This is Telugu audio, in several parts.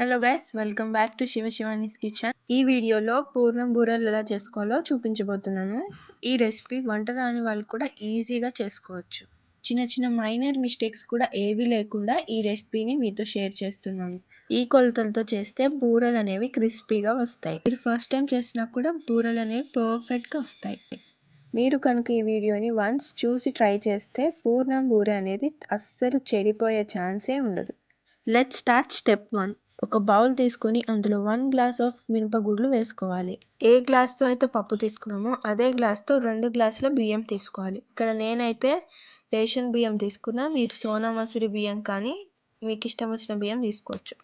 Hello guys, welcome back to Shivani's kitchen. ఈ వీడియోలో పూర్ణం బూరెలు ఎలా చేసుకోవాలో చూపించబోతున్నాను. ఈ రెసిపీ వంట రాని వాళ్ళు కూడా ఈజీగా చేసుకోవచ్చు. చిన్న చిన్న మైనర్ మిస్టేక్స్ కూడా ఏవి లేకుండా ఈ రెసిపీని మీతో షేర్ చేస్తున్నాను. ఈ కొలతలతో చేస్తే బూరెలు అనేవి క్రిస్పీగా వస్తాయి. మీరు ఫస్ట్ టైం చేసినా కూడా బూరెలు అనేవి పర్ఫెక్ట్గా వస్తాయి. మీరు కనుక ఈ వీడియోని వన్స్ చూసి ట్రై చేస్తే పూర్ణం బూరె అనేది అస్సలు చెడిపోయే ఛాన్సే ఉండదు. Let's start step 1. ఒక బౌల్ తీసుకొని అందులో 1 గ్లాస్ ఆఫ్ మినపగుళ్ళు వేసుకోవాలి. ఏ గ్లాస్తో అయితే పప్పు తీసుకున్నామో అదే గ్లాస్తో 2 గ్లాసుల బియ్యం తీసుకోవాలి. ఇక్కడ నేనైతే రేషన్ బియ్యం తీసుకున్నా. మీరు సోనా మసూరి బియ్యం కానీ మీకు ఇష్టం వచ్చిన బియ్యం తీసుకోవచ్చు.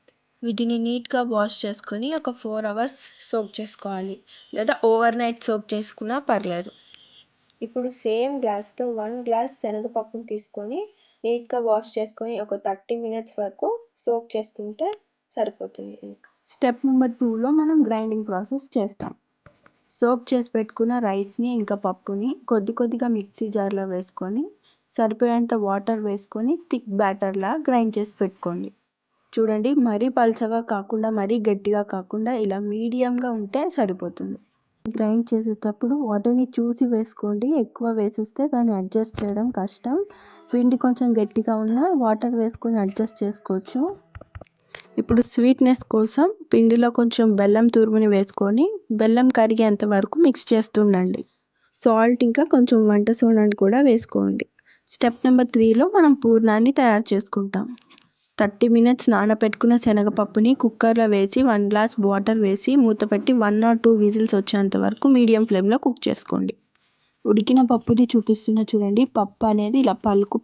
వీటిని నీట్గా వాష్ చేసుకొని ఒక 4 అవర్స్ సోక్ చేసుకోవాలి, లేదా ఓవర్ నైట్ సోక్ చేసుకున్నా పర్లేదు. ఇప్పుడు సేమ్ గ్లాస్తో 1 గ్లాస్ శనగపప్పును తీసుకొని నీట్గా వాష్ చేసుకొని ఒక 30 మినిట్స్ వరకు సోక్ చేసుకుంటే సరిపోతుంది. స్టెప్ నెంబర్ 2లో మనం గ్రైండింగ్ ప్రాసెస్ చేస్తాం. సోక్ చేసి పెట్టుకున్న రైస్ని ఇంకా పప్పుని కొద్దిగా మిక్సీ జార్లో వేసుకొని సరిపోయేంత వాటర్ వేసుకొని థిక్ బ్యాటర్లా గ్రైండ్ చేసి పెట్టుకోండి. చూడండి, మరీ పల్చగా కాకుండా మరీ గట్టిగా కాకుండా ఇలా మీడియంగా ఉంటే సరిపోతుంది. గ్రైండ్ చేసేటప్పుడు వాటర్ని చూసి వేసుకోండి. ఎక్కువ వేసేస్తే దాన్ని అడ్జస్ట్ చేయడం కష్టం. పిండి కొంచెం గట్టిగా ఉన్నా వాటర్ వేసుకొని అడ్జస్ట్ చేసుకోవచ్చు. ఇప్పుడు స్వీట్నెస్ కోసం పిండిలో కొంచెం బెల్లం తురుముని వేసుకొని బెల్లం కరిగేంత వరకు మిక్స్ చేస్తుండండి. సాల్ట్ ఇంకా కొంచెం వంట సోడాని కూడా వేసుకోండి. స్టెప్ నెంబర్ 3లో మనం పూర్ణాన్ని తయారు చేసుకుంటాం. 30 మినిట్స్ నానబెట్టుకున్న శనగపప్పుని కుక్కర్లో వేసి 1 గ్లాస్ వాటర్ వేసి మూత పెట్టి 1 or 2 విజిల్స్ వచ్చేంత వరకు మీడియం ఫ్లేమ్లో కుక్ చేసుకోండి. ఉడికిన పప్పుని చూపిస్తున్నా చూడండి. పప్పు అనేది ఇలా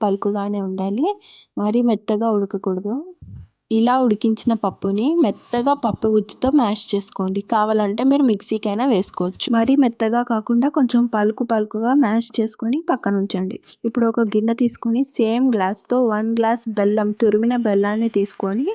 పలుకుగానే ఉండాలి, మరీ మెత్తగా ఉడకకూడదు. ఇలా ఉడికించిన పప్పుని మెత్తగా పప్పు గుత్తితో మ్యాష్ చేసుకోండి. కావాలంటే మీరు మిక్సీకైనా వేసుకోవచ్చు. మరీ మెత్తగా కాకుండా కొంచెం పలుకుగా మ్యాష్ చేసుకొని పక్కన ఉంచండి. ఇప్పుడు ఒక గిన్నె తీసుకొని సేమ్ గ్లాస్తో 1 గ్లాస్ తురిమిన బెల్లాన్ని తీసుకొని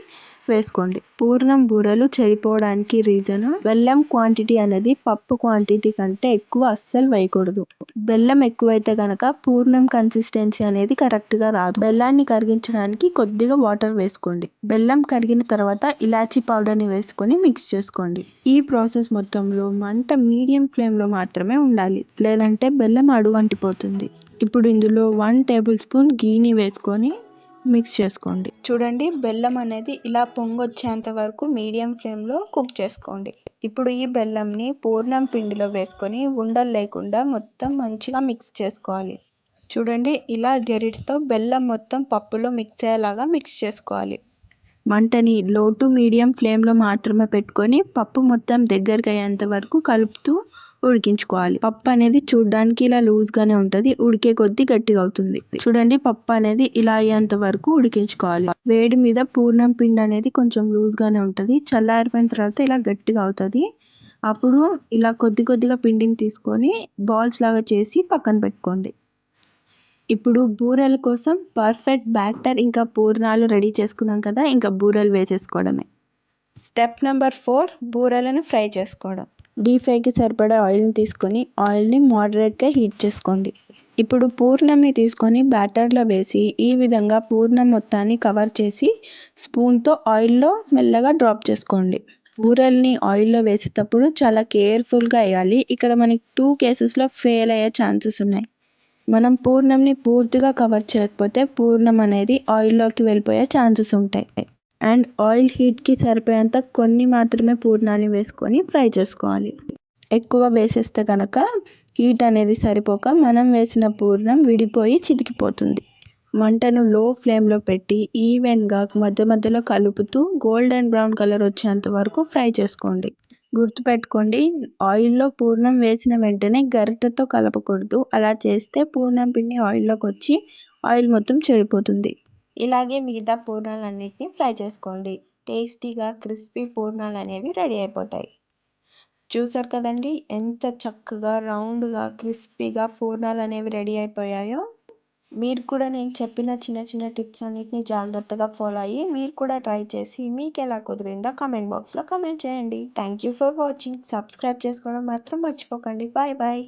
వేసుకోండి. పూర్ణం బూరెలు చెడిపోవడానికి రీజన్ బెల్లం క్వాంటిటీ అనేది పప్పు క్వాంటిటీ కంటే ఎక్కువ అస్సలు వేయకూడదు. బెల్లం ఎక్కువైతే కనుక పూర్ణం కన్సిస్టెన్సీ అనేది కరెక్ట్గా రాదు. బెల్లాన్ని కరిగించడానికి కొద్దిగా వాటర్ వేసుకోండి. బెల్లం కరిగిన తర్వాత ఇలాచీ పౌడర్ని వేసుకొని మిక్స్ చేసుకోండి. ఈ ప్రాసెస్ మొత్తంలో మంట మీడియం ఫ్లేమ్లో మాత్రమే ఉండాలి, లేదంటే బెల్లం అడుగు అంటిపోతుంది. ఇప్పుడు ఇందులో 1 టేబుల్ స్పూన్ గీని వేసుకొని మిక్స్ చేసుకోండి. చూడండి, బెల్లం అనేది ఇలా పొంగొచ్చేంత వరకు మీడియం ఫ్లేమ్లో కుక్ చేసుకోండి. ఇప్పుడు ఈ బెల్లంని పూర్ణం పిండిలో వేసుకొని ఉండలు లేకుండా మొత్తం మంచిగా మిక్స్ చేసుకోవాలి. చూడండి, ఇలా గరిటతో బెల్లం మొత్తం పప్పులో మిక్స్ అయ్యేలాగా మిక్స్ చేసుకోవాలి. మంటని లో టు మీడియం ఫ్లేమ్లో మాత్రమే పెట్టుకొని పప్పు మొత్తం దగ్గరికి అయ్యేంత వరకు కలుపుతూ ఉడికించుకోవాలి. పప్పు అనేది చూడడానికి ఇలా లూజ్గానే ఉంటుంది, ఉడికే కొద్దీ గట్టిగా అవుతుంది. చూడండి, పప్పు అనేది ఇలా అయ్యేంత వరకు ఉడికించుకోవాలి. వేడి మీద పూర్ణం పిండి అనేది కొంచెం లూజ్గానే ఉంటుంది, చల్లారిపోయిన తర్వాత ఇలా గట్టిగా అవుతుంది. అప్పుడు ఇలా కొద్దిగా పిండిని తీసుకొని బాల్స్ లాగా చేసి పక్కన పెట్టుకోండి. ఇప్పుడు బూరెల కోసం పర్ఫెక్ట్ బ్యాటర్ ఇంకా పూర్ణాలు రెడీ చేసుకున్నాం కదా, ఇంకా బూరెలు వేసేసుకోవడమే. స్టెప్ నెంబర్ 4, బూరెలను ఫ్రై చేసుకోవడం. డీప్ ఫ్రైకి సరిపడా ఆయిల్ని తీసుకొని ఆయిల్ని మోడరేట్గా హీట్ చేసుకోండి. ఇప్పుడు పూర్ణంని తీసుకొని బ్యాటర్లో వేసి ఈ విధంగా పూర్ణం మొత్తాన్ని కవర్ చేసి స్పూన్తో ఆయిల్లో మెల్లగా డ్రాప్ చేసుకోండి. బూరెల్ని ఆయిల్లో వేసేటప్పుడు చాలా కేర్ఫుల్గా వేయాలి. ఇక్కడ మనకి 2 కేసెస్లో ఫెయిల్ అయ్యే ఛాన్సెస్ ఉన్నాయి. మనం పూర్ణంని పూర్తిగా కవర్ చేయకపోతే పూర్ణం అనేది ఆయిల్లోకి వెళ్ళిపోయే ఛాన్సెస్ ఉంటాయి. అండ్ ఆయిల్ హీట్కి సరిపోయేంత కొన్ని మాత్రమే పూర్ణాన్ని వేసుకొని ఫ్రై చేసుకోవాలి. ఎక్కువ వేసేస్తే కనుక హీట్ అనేది సరిపోక మనం వేసిన పూర్ణం విడిపోయి చితికిపోతుంది. మంటను లో ఫ్లేమ్లో పెట్టి ఈవెన్గా మధ్యలో కలుపుతూ గోల్డెన్ బ్రౌన్ కలర్ వచ్చేంత వరకు ఫ్రై చేసుకోండి. గుర్తుపెట్టుకోండి, ఆయిల్లో పూర్ణం వేసిన వెంటనే గరిటెతో కలపకూడదు. అలా చేస్తే పూర్ణం పిండి ఆయిల్లోకి వచ్చి ఆయిల్ మొత్తం చెడిపోతుంది. ఇలాగే మిగతా పూర్ణాలన్నిటిని ఫ్రై చేసుకోండి. టేస్టీగా క్రిస్పీ పూర్ణాలు అనేవి రెడీ అయిపోతాయి. చూసారు కదండి, ఎంత చక్కగా రౌండ్గా క్రిస్పీగా పూర్ణాలు అనేవి రెడీ అయిపోయాయో. మీరు కూడా నేను చెప్పిన చిన్న టిప్స్ అన్నిటిని జాగ్రత్తగా ఫాలో అయ్యి మీరు కూడా ట్రై చేసి మీకు ఎలా కుదిరిందో కామెంట్ బాక్స్లో కామెంట్ చేయండి. Thank you for watching. Subscribe చేసుకోవడం మాత్రం మర్చిపోకండి. Bye bye.